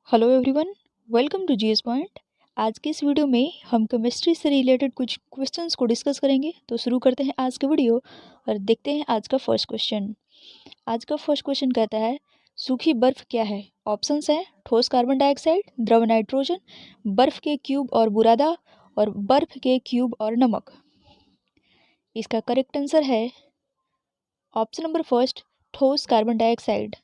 Hello everyone, welcome to GS point. आज के इस वीडियो में हम केमिस्ट्री से रिलेटेड कुछ क्वेश्चंस को डिस्कस करेंगे। तो शुरू करते हैं आज का वीडियो और देखते हैं आज का फर्स्ट क्वेश्चन। आज का फर्स्ट क्वेश्चन कहता है, सूखी बर्फ क्या है? ऑप्शंस हैं ठोस कार्बन डाइऑक्साइड, द्रव नाइट्रोजन, बर्फ के क्यूब और बुरादा और बर्फ के क्यूब और नमक। इसका करेक्ट आंसर है ऑप्शन नंबर फर्स्ट, ठोस कार्बन डाइऑक्साइड।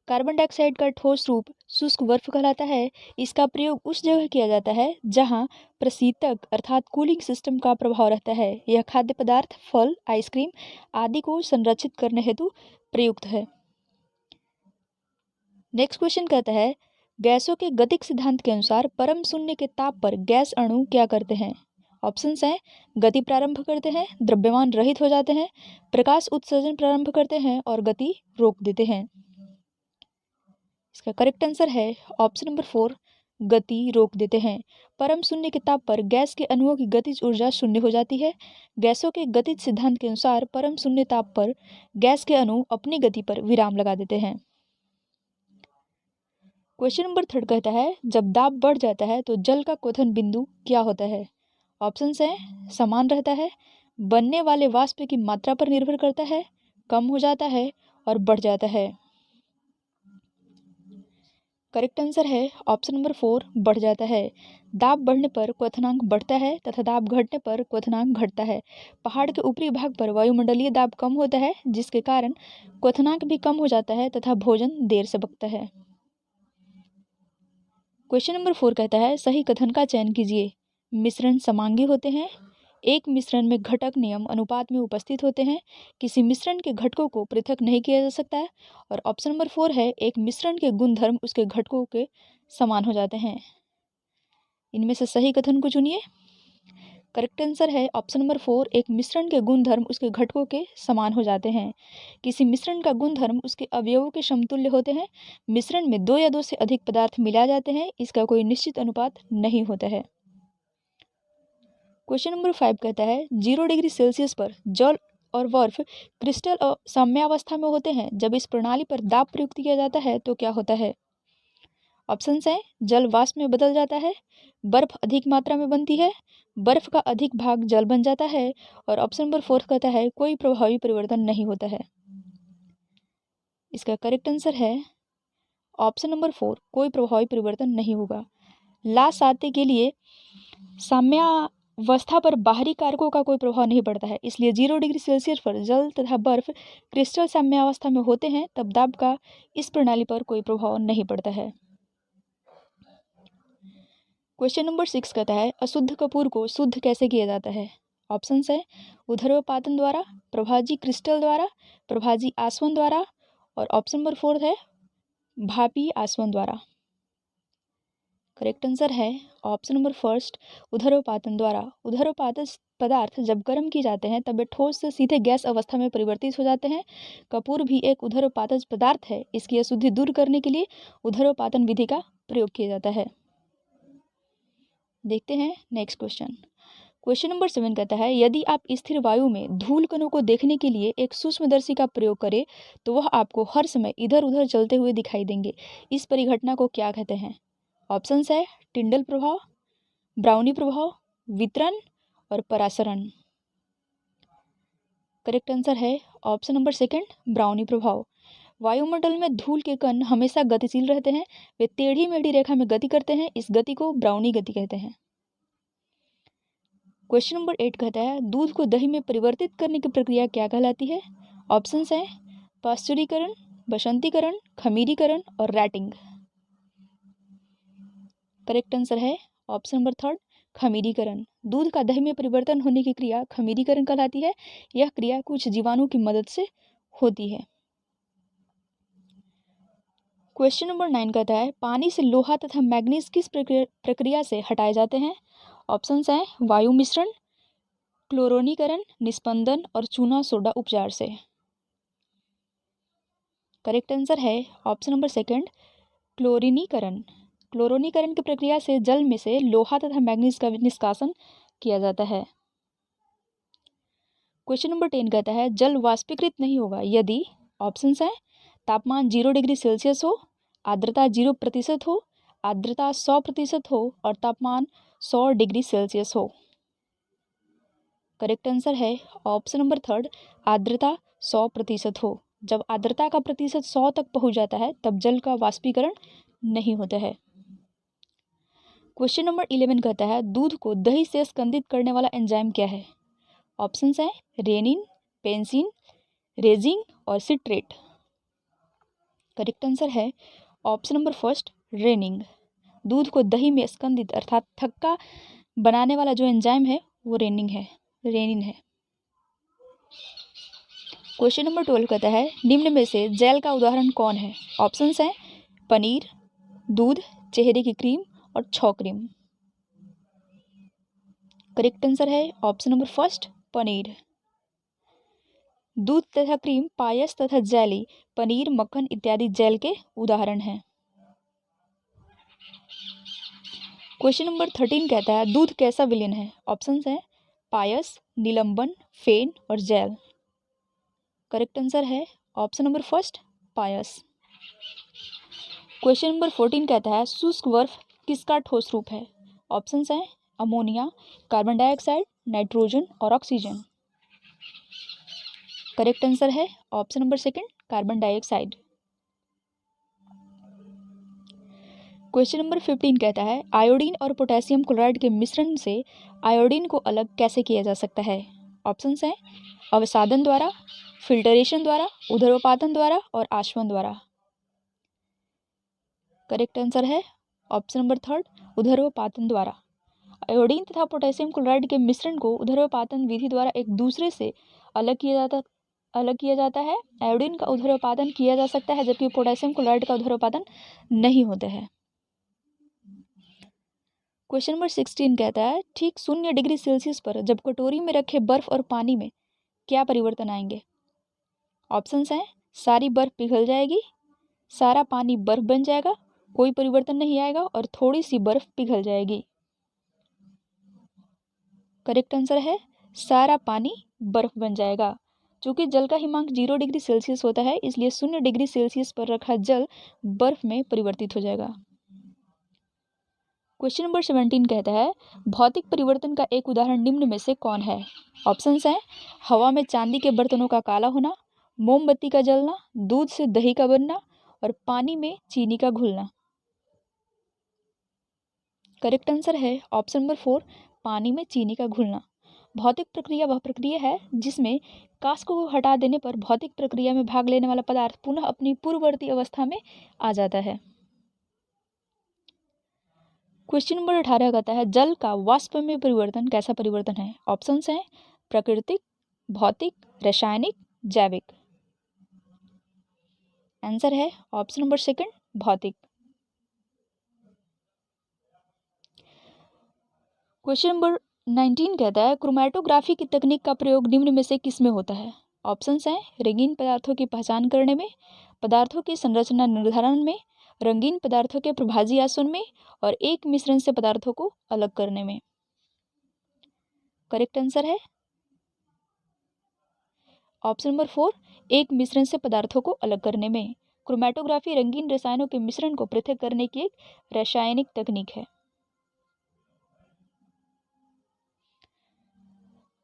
कार्बन डाइऑक्साइड का ठोस रूप शुष्क बर्फ कहलाता है। इसका प्रयोग उस जगह किया जाता है जहां प्रशीतक अर्थात कूलिंग सिस्टम का प्रभाव रहता है। यह खाद्य पदार्थ, फल, आइसक्रीम आदि को संरक्षित करने हेतु प्रयुक्त है। नेक्स्ट क्वेश्चन कहता है, गैसों के गतिक सिद्धांत के अनुसार परम शून्य के ताप पर गैस अणु क्या करते हैं? ऑप्शंस हैं गति प्रारंभ करते हैं, द्रव्यमान रहित हो जाते हैं, प्रकाश उत्सर्जन प्रारंभ करते हैं और गति रोक देते हैं। इसका करेक्ट आंसर है ऑप्शन नंबर 4, गति रोक देते हैं। परम शून्य के ताप पर गैस के अणुओं की गतिज ऊर्जा शून्य हो जाती है। गैसों के गतिज सिद्धांत के अनुसार परम शून्य ताप पर गैस के अणु अपनी गति पर विराम लगा देते हैं। क्वेश्चन नंबर 3 कहता है, जब दाब बढ़ जाता है तो जल का क्वथन बिंदु क्या होता है? ऑप्शंस हैं समान रहता है, बनने वाले वाष्प की मात्रा पर निर्भर करता है, कम हो जाता है और बढ़ जाता है। करेक्ट आंसर है ऑप्शन नंबर 4, बढ़ जाता है। दाब बढ़ने पर क्वथनांक बढ़ता है तथा दाब घटने पर क्वथनांक घटता है। पहाड़ के ऊपरी भाग पर वायुमंडलीय दाब कम होता है जिसके कारण क्वथनांक भी कम हो जाता है तथा भोजन देर से पकता है। क्वेश्चन नंबर 4 कहता है, सही कथन का चयन कीजिए। मिश्रण समांगी होते हैं, एक मिश्रण में घटक नियम अनुपात में उपस्थित होते हैं, किसी मिश्रण के घटकों को पृथक नहीं किया जा सकता है और ऑप्शन नंबर 4 है, एक मिश्रण के गुणधर्म उसके घटकों के समान हो जाते हैं। इनमें से सही कथन को चुनिए। करेक्ट आंसर है ऑप्शन नंबर 4, एक मिश्रण के गुणधर्म उसके घटकों के समान हो जाते हैं। किसी मिश्रण का गुणधर्म उसके अवयवों के समतुल्य होते हैं। मिश्रण में 2 या 2 से अधिक पदार्थ मिला जाते हैं, इसका कोई निश्चित अनुपात नहीं होता है। क्वेश्चन नंबर 5 कहता है, 0 डिग्री सेल्सियस पर जल और बर्फ क्रिस्टल और साम्यावस्था में होते हैं। जब इस प्रणाली पर दाब प्रयुक्त किया जाता है तो क्या होता है? ऑप्शंस हैं जल वाष्प में बदल जाता है, बर्फ अधिक मात्रा में बनती है, बर्फ का अधिक भाग जल बन जाता है और ऑप्शन नंबर 4 कहता है कोई प्रभावी परिवर्तन नहीं होता है। इसका करेक्ट आंसर है ऑप्शन नंबर 4, कोई प्रभावी परिवर्तन नहीं होगा। ला साते के लिए साम्यावस्था पर बाहरी कारकों का कोई प्रभाव नहीं पड़ता है, इसलिए 0 डिग्री सेल्सियस पर जल तथा बर्फ क्रिस्टल साम्यावस्था में होते हैं तब दाब का इस प्रणाली पर कोई प्रभाव नहीं पड़ता है। क्वेश्चन नंबर 6 कहता है, अशुद्ध कपूर को शुद्ध कैसे किया जाता है? ऑप्शंस है ऊर्ध्वपातन द्वारा, प्रभाजी क्रिस्टल द्वारा, प्रभाजी आसवन द्वारा और ऑप्शन नंबर 4 है भापी आसवन द्वारा। करेक्ट आंसर है ऑप्शन नंबर फर्स्ट, ऊर्ध्वपातन द्वारा। ऊर्ध्वपातज पदार्थ जब गर्म किए जाते हैं तब वे ठोस से सीधे गैस अवस्था में परिवर्तित हो जाते हैं। कपूर भी एक ऊर्ध्वपातज पदार्थ है, इसकी अशुद्धि दूर करने के लिए ऊर्ध्वपातन विधि का प्रयोग किया जाता है। देखते हैं नेक्स्ट क्वेश्चन। क्वेश्चन नंबर 7 कहता है, यदि आप स्थिर वायु में धूल कणों को देखने के लिए एक सूक्ष्मदर्शी का प्रयोग करें तो वह आपको हर समय इधर उधर चलते हुए दिखाई देंगे। इस परिघटना को क्या कहते हैं? ऑप्शंस है टिंडल प्रभाव, ब्राउनी प्रभाव, वितरण और परासरण। करेक्ट आंसर है ऑप्शन नंबर 2, ब्राउनी प्रभाव। वायुमंडल में धूल के कण हमेशा गतिशील रहते हैं, वे टेढ़ी मेढ़ी रेखा में गति करते हैं, इस गति को ब्राउनी गति कहते हैं। क्वेश्चन नंबर 8 कहता है, दूध को दही में परिवर्तित करने की प्रक्रिया क्या कहलाती है? ऑप्शंस हैं पाश्चुरीकरण, बसंतीकरण, खमीरीकरण और रैटिंग। करेक्ट आंसर है ऑप्शन नंबर 3, खमीरीकरण। दूध का दही में परिवर्तन होने की क्रिया खमीरीकरण कहलाती है। यह क्रिया कुछ जीवाणु की मदद से होती है। क्वेश्चन नंबर 9 कहता है, पानी से लोहा तथा मैग्नीज किस प्रक्रिया से हटाए जाते हैं? ऑप्शंस हैं वायु मिश्रण, क्लोरोनीकरण, निस्पंदन और चूना सोडा उपचार से। करेक्ट आंसर है ऑप्शन नंबर 2, क्लोरीनीकरण। क्लोरोनीकरण की प्रक्रिया से जल में से लोहा तथा मैग्नीज का निष्कासन किया जाता है। क्वेश्चन नंबर 10 कहता है, जल वाष्पीकृत नहीं होगा यदि ऑप्शंस हैं तापमान 0 डिग्री सेल्सियस हो, आर्द्रता 0% हो, आर्द्रता 100% हो और तापमान 100 डिग्री सेल्सियस हो। करेक्ट आंसर है ऑप्शन नंबर 3, आर्द्रता 100% हो। जब आर्द्रता का प्रतिशत 100 तक पहुंच जाता है तब जल का वाष्पीकरण नहीं होता है। क्वेश्चन नंबर 11 कहता है दूध को दही से स्कंदित करने वाला एंजाइम क्या है? ऑप्शंस हैं रेनिन, पेंसिन, रेजिन और सिट्रेट। करेक्ट आंसर है ऑप्शन नंबर 1, रेनिंग। दूध को दही में स्कंदित अर्थात थक्का बनाने वाला जो एंजाइम है वो रेनिन है। क्वेश्चन नंबर 12 कहता है निम्न में से जेल का उदाहरण कौन है? ऑप्शंस हैं पनीर, दूध, चेहरे की क्रीम और छौ क्रीम। करेक्ट आंसर है ऑप्शन नंबर 1, पनीर। दूध तथा क्रीम, पायस तथा जेली, पनीर, मक्खन इत्यादि जेल के उदाहरण हैं। क्वेश्चन नंबर 13 कहता है दूध कैसा विलयन है? ऑप्शंस हैं पायस, निलंबन, फेन और जेल। करेक्ट आंसर है ऑप्शन नंबर 1, पायस। क्वेश्चन नंबर 14 कहता है शुष्क बर्फ किसका ठोस रूप है? ऑप्शंस हैं अमोनिया, कार्बन डाइऑक्साइड, नाइट्रोजन और ऑक्सीजन। करेक्ट आंसर है option number 2, carbon dioxide. Question number 15 कहता है आयोडीन और पोटेशियम क्लोराइड के मिश्रण से आयोडीन को अलग कैसे किया जा सकता है? ऑप्शंस हैं अवसादन द्वारा, फिल्टरेशन द्वारा, ऊर्ध्वपातन द्वारा और आशवन द्वारा। करेक्ट आंसर है ऑप्शन नंबर 3, ऊर्ध्वपातन द्वारा। आयोडीन तथा पोटेशियम क्लोराइड के मिश्रण को ऊर्ध्वपातन विधि द्वारा एक दूसरे से अलग किया जाता है। आयोडीन का ऊर्ध्वपातन किया जा सकता है जबकि पोटेशियम क्लोराइड का ऊर्ध्वपातन नहीं होता है। क्वेश्चन नंबर 16 कहता है ठीक 0 डिग्री सेल्सियस पर जब कटोरी में रखे बर्फ और पानी में क्या परिवर्तन आएंगे? ऑप्शंस हैं सारी बर्फ पिघल जाएगी, सारा पानी बर्फ बन जाएगा, कोई परिवर्तन नहीं आएगा और थोड़ी सी बर्फ पिघल जाएगी। करेक्ट आंसर है सारा पानी बर्फ बन जाएगा। चूंकि जल का हिमांक 0 डिग्री सेल्सियस होता है इसलिए 0 डिग्री सेल्सियस पर रखा जल बर्फ में परिवर्तित हो जाएगा। क्वेश्चन नंबर 17 कहता है भौतिक परिवर्तन का एक उदाहरण निम्न में से कौन है? ऑप्शंस हैं हवा में चांदी के बर्तनों का काला होना, मोमबत्ती का जलना, दूध से दही का बनना और पानी में चीनी का घुलना। करेक्ट आंसर है ऑप्शन नंबर 4, पानी में चीनी का घुलना। भौतिक प्रक्रिया वह प्रक्रिया है जिसमें कास्क को हटा देने पर भौतिक प्रक्रिया में भाग लेने वाला पदार्थ पुनः अपनी पूर्ववर्ती अवस्था में आ जाता है। क्वेश्चन नंबर 18 कहता है जल का वाष्प में परिवर्तन कैसा परिवर्तन है? ऑप्शंस हैं प्राकृतिक, भौतिक, रासायनिक, जैविक। आंसर है ऑप्शन नंबर 2, भौतिक। क्वेश्चन नंबर 19 कहता है क्रोमैटोग्राफी की तकनीक का प्रयोग निम्न में से किसमें होता है? ऑप्शंस हैं रंगीन पदार्थों की पहचान करने में, पदार्थों की संरचना निर्धारण में, रंगीन पदार्थों के प्रभाजी आसवन में और एक मिश्रण से पदार्थों को अलग करने में। करेक्ट आंसर है ऑप्शन नंबर 4, एक मिश्रण से पदार्थों को अलग करने में। क्रोमैटोग्राफी रंगीन रसायनों के मिश्रण को पृथक करने की एक रासायनिक तकनीक है।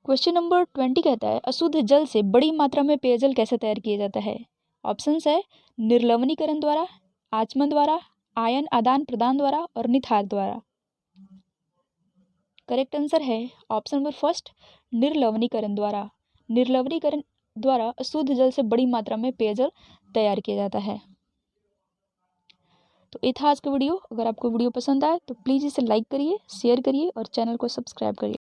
क्वेश्चन नंबर 20 कहता है अशुद्ध जल से बड़ी मात्रा में पेयजल कैसे तैयार किया जाता है? ऑप्शंस है निर्लवणीकरण द्वारा, आचमन द्वारा, आयन आदान प्रदान द्वारा और निथार द्वारा। करेक्ट आंसर है ऑप्शन नंबर 1, निर्लवणीकरण द्वारा। निर्लवणीकरण द्वारा अशुद्ध जल से बड़ी मात्रा में पेयजल तैयार किया जाता है। तो ये था आज का वीडियो। अगर आपको वीडियो पसंद आए तो प्लीज़ इसे लाइक करिए, शेयर करिए और चैनल को सब्सक्राइब करिए।